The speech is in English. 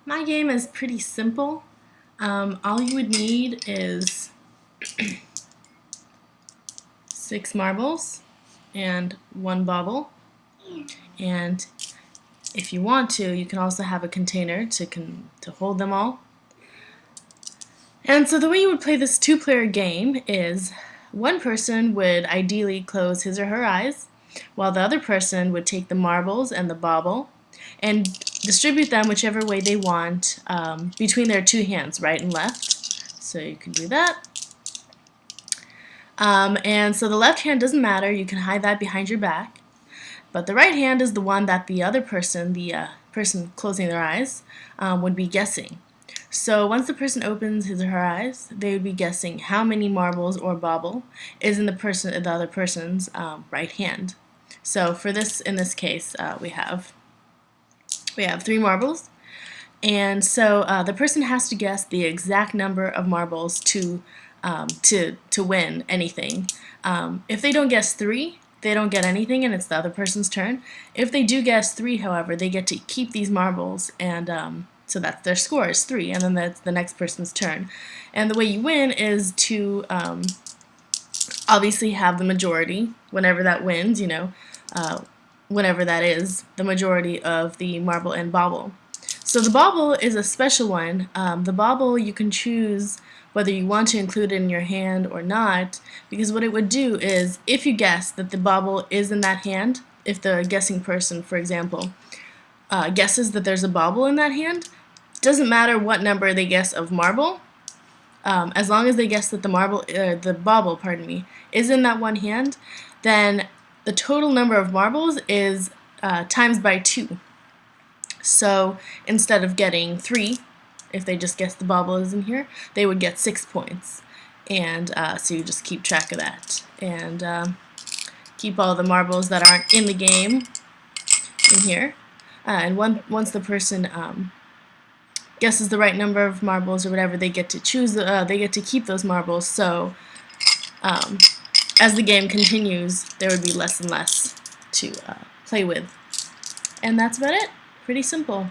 My game is pretty simple. All you would need is 6 marbles and 1 bauble, and if you want to, you can also have a container to hold them all. And so the way you would play this 2-player game is one person would ideally close his or her eyes, while the other person would take the marbles and the bauble and distribute them whichever way they want between their 2 hands, right and left. So you can do that. And so the left hand doesn't matter, you can hide that behind your back. But the right hand is the one that the other person, the person closing their eyes, would be guessing. So once the person opens his or her eyes, they would be guessing how many marbles or bauble is in the other person's right hand. So for this, in this case, we have 3 marbles, and so the person has to guess the exact number of marbles to win anything. If they don't guess 3, they don't get anything, and it's the other person's turn. If they do guess 3, however, they get to keep these marbles, and so that's their score is 3, and then that's the next person's turn. And the way you win is to obviously have the majority whenever that wins, you know, whenever that is the majority of the marble and bauble. So the bauble is a special one. The bauble, you can choose whether you want to include it in your hand or not, because what it would do is, if you guess that the bauble is in that hand, if the guessing person, for example, guesses that there's a bauble in that hand, doesn't matter what number they guess of marble, as long as they guess that the bauble, is in that one hand, then the total number of marbles is times by 2. So instead of getting 3, if they just guess the bauble is in here, they would get 6 points. And so you just keep track of that. And keep all the marbles that aren't in the game in here. And once the person guesses the right number of marbles or whatever, they get to choose. They get to keep those marbles. So as the game continues, there would be less and less to play with. And that's about it. Pretty simple.